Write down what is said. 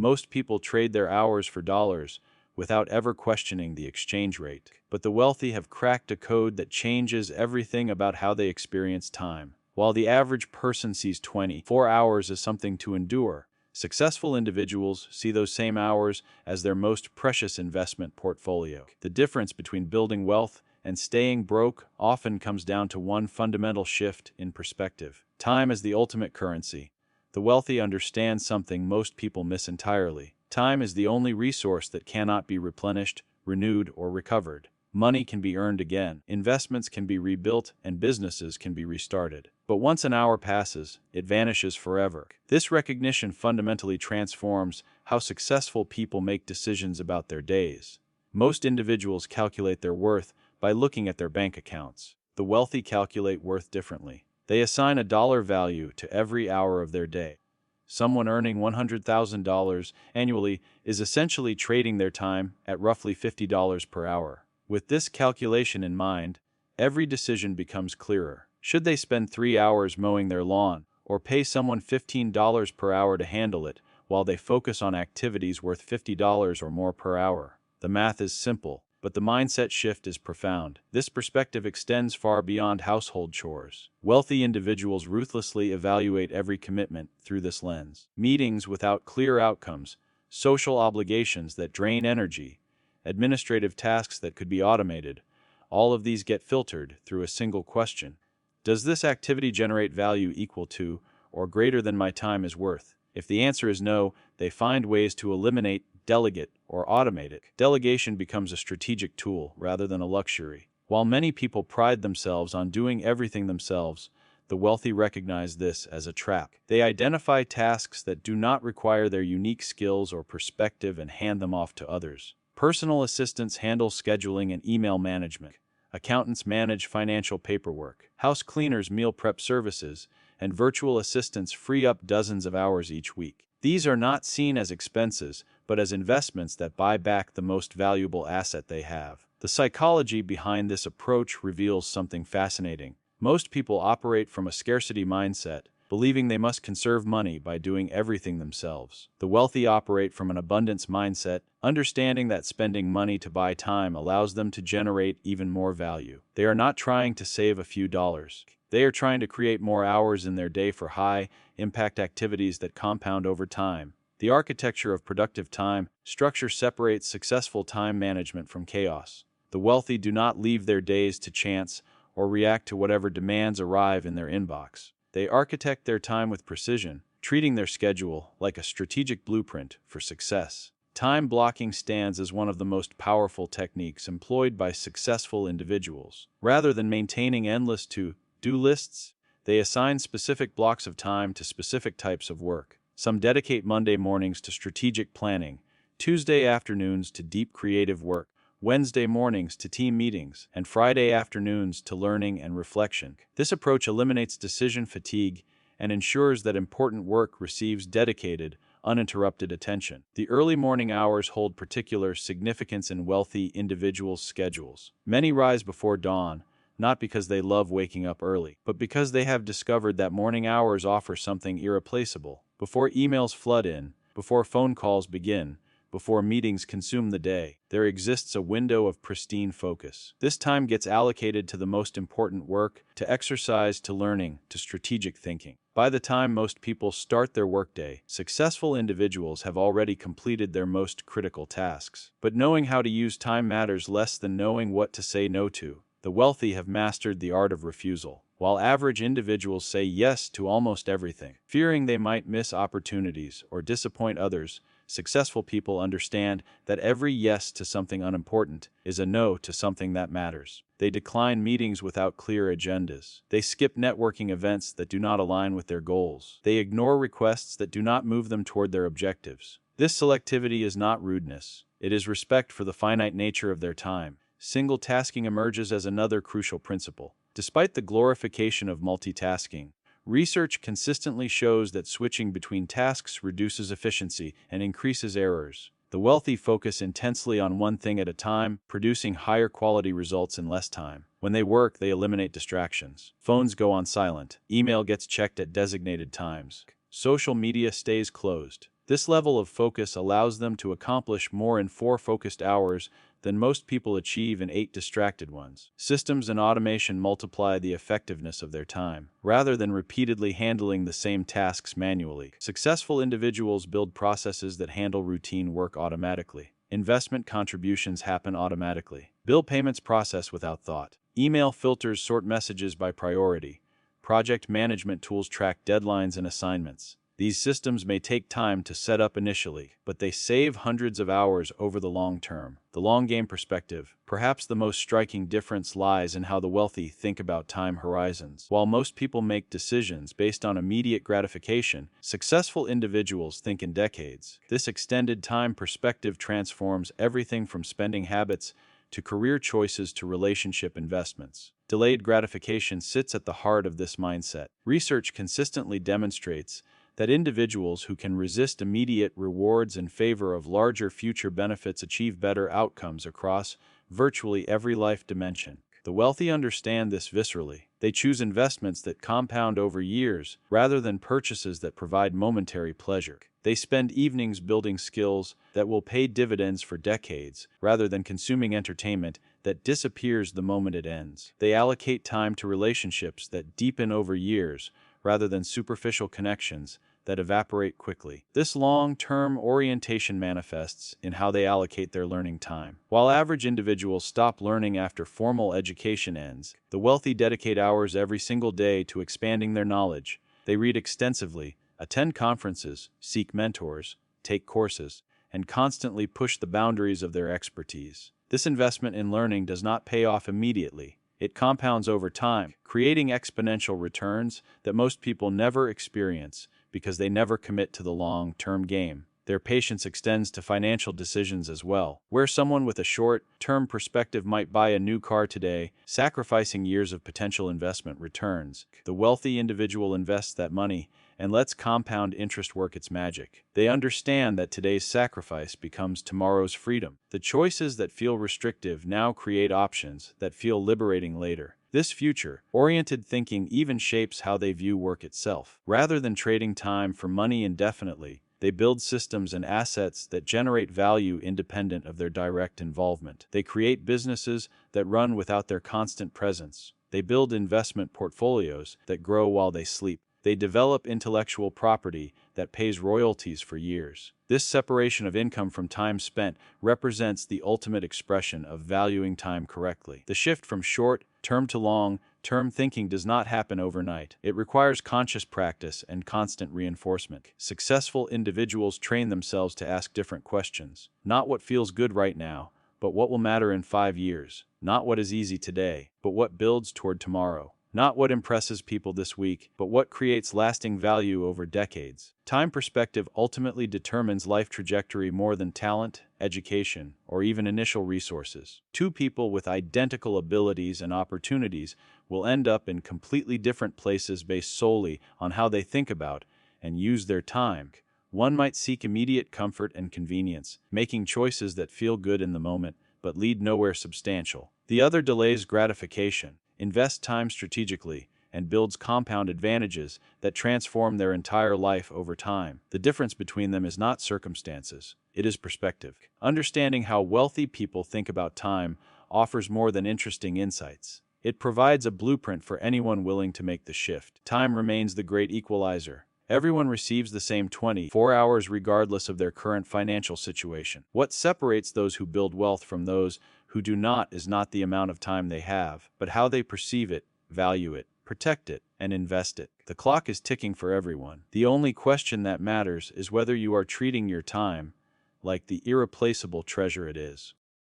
Most people trade their hours for dollars without ever questioning the exchange rate. But the wealthy have cracked a code that changes everything about how they experience time. While the average person sees 24 hours as something to endure, successful individuals see those same hours as their most precious investment portfolio. The difference between building wealth and staying broke often comes down to one fundamental shift in perspective. Time is the ultimate currency. The wealthy understand something most people miss entirely. Time is the only resource that cannot be replenished, renewed, or recovered. Money can be earned again, investments can be rebuilt, and businesses can be restarted. But once an hour passes, it vanishes forever. This recognition fundamentally transforms how successful people make decisions about their days. Most individuals calculate their worth by looking at their bank accounts. The wealthy calculate worth differently. They assign a dollar value to every hour of their day. Someone earning $100,000 annually is essentially trading their time at roughly $50 per hour. With this calculation in mind, every decision becomes clearer. Should they spend 3 hours mowing their lawn, or pay someone $15 per hour to handle it, while they focus on activities worth $50 or more per hour? The math is simple, but the mindset shift is profound. This perspective extends far beyond household chores. Wealthy individuals ruthlessly evaluate every commitment through this lens. Meetings without clear outcomes, social obligations that drain energy, administrative tasks that could be automated, all of these get filtered through a single question. Does this activity generate value equal to or greater than my time is worth? If the answer is no, they find ways to eliminate, delegate, or automate it. Delegation becomes a strategic tool rather than a luxury. While many people pride themselves on doing everything themselves, the wealthy recognize this as a trap. They identify tasks that do not require their unique skills or perspective and hand them off to others. Personal assistants handle scheduling and email management. Accountants manage financial paperwork. House cleaners meal prep services, and virtual assistants free up dozens of hours each week. These are not seen as expenses, but as investments that buy back the most valuable asset they have. The psychology behind this approach reveals something fascinating. Most people operate from a scarcity mindset, believing they must conserve money by doing everything themselves. The wealthy operate from an abundance mindset, understanding that spending money to buy time allows them to generate even more value. They are not trying to save a few dollars. They are trying to create more hours in their day for high-impact activities that compound over time. The architecture of productive time structure separates successful time management from chaos. The wealthy do not leave their days to chance or react to whatever demands arrive in their inbox. They architect their time with precision, treating their schedule like a strategic blueprint for success. Time blocking stands as one of the most powerful techniques employed by successful individuals. Rather than maintaining endless to-do lists, they assign specific blocks of time to specific types of work. Some dedicate Monday mornings to strategic planning, Tuesday afternoons to deep creative work, Wednesday mornings to team meetings, and Friday afternoons to learning and reflection. This approach eliminates decision fatigue and ensures that important work receives dedicated, uninterrupted attention. The early morning hours hold particular significance in wealthy individuals' schedules. Many rise before dawn, not because they love waking up early, but because they have discovered that morning hours offer something irreplaceable. Before emails flood in, before phone calls begin, before meetings consume the day, there exists a window of pristine focus. This time gets allocated to the most important work, to exercise, to learning, to strategic thinking. By the time most people start their workday, successful individuals have already completed their most critical tasks. But knowing how to use time matters less than knowing what to say no to. The wealthy have mastered the art of refusal, while average individuals say yes to almost everything. Fearing they might miss opportunities or disappoint others, successful people understand that every yes to something unimportant is a no to something that matters. They decline meetings without clear agendas. They skip networking events that do not align with their goals. They ignore requests that do not move them toward their objectives. This selectivity is not rudeness. It is respect for the finite nature of their time. Single tasking emerges as another crucial principle. Despite the glorification of multitasking, research consistently shows that switching between tasks reduces efficiency and increases errors. The wealthy focus intensely on one thing at a time, producing higher quality results in less time. When they work, they eliminate distractions. Phones go on silent. Email gets checked at designated times. Social media stays closed. This level of focus allows them to accomplish more in 4 focused hours than most people achieve in 8 distracted ones. Systems and automation multiply the effectiveness of their time, rather than repeatedly handling the same tasks manually. Successful individuals build processes that handle routine work automatically. Investment contributions happen automatically. Bill payments process without thought. Email filters sort messages by priority. Project management tools track deadlines and assignments. These systems may take time to set up initially, but they save hundreds of hours over the long term. The long game perspective, perhaps the most striking difference, lies in how the wealthy think about time horizons. While most people make decisions based on immediate gratification, successful individuals think in decades. This extended time perspective transforms everything from spending habits to career choices to relationship investments. Delayed gratification sits at the heart of this mindset. Research consistently demonstrates that individuals who can resist immediate rewards in favor of larger future benefits achieve better outcomes across virtually every life dimension. The wealthy understand this viscerally. They choose investments that compound over years rather than purchases that provide momentary pleasure. They spend evenings building skills that will pay dividends for decades rather than consuming entertainment that disappears the moment it ends. They allocate time to relationships that deepen over years rather than superficial connections that evaporate quickly. This long-term orientation manifests in how they allocate their learning time. While average individuals stop learning after formal education ends, the wealthy dedicate hours every single day to expanding their knowledge. They read extensively, attend conferences, seek mentors, take courses, and constantly push the boundaries of their expertise. This investment in learning does not pay off immediately. It compounds over time, creating exponential returns that most people never experience because they never commit to the long-term game. Their patience extends to financial decisions as well. Where someone with a short-term perspective might buy a new car today, sacrificing years of potential investment returns, the wealthy individual invests that money and lets compound interest work its magic. They understand that today's sacrifice becomes tomorrow's freedom. The choices that feel restrictive now create options that feel liberating later. This future-oriented thinking even shapes how they view work itself. Rather than trading time for money indefinitely, they build systems and assets that generate value independent of their direct involvement. They create businesses that run without their constant presence. They build investment portfolios that grow while they sleep. They develop intellectual property that pays royalties for years. This separation of income from time spent represents the ultimate expression of valuing time correctly. The shift from short-term to long-term thinking does not happen overnight. It requires conscious practice and constant reinforcement. Successful individuals train themselves to ask different questions. Not what feels good right now, but what will matter in 5 years. Not what is easy today, but what builds toward tomorrow. Not what impresses people this week, but what creates lasting value over decades. Time perspective ultimately determines life trajectory more than talent, education, or even initial resources. Two people with identical abilities and opportunities will end up in completely different places based solely on how they think about and use their time. One might seek immediate comfort and convenience, making choices that feel good in the moment but lead nowhere substantial. The other delays gratification, invests time strategically, and builds compound advantages that transform their entire life over time. The difference between them is not circumstances, it is perspective. Understanding how wealthy people think about time offers more than interesting insights. It provides a blueprint for anyone willing to make the shift. Time remains the great equalizer. Everyone receives the same 24 hours regardless of their current financial situation. What separates those who build wealth from those who do not is not the amount of time they have, but how they perceive it, value it, protect it, and invest it. The clock is ticking for everyone. The only question that matters is whether you are treating your time like the irreplaceable treasure it is.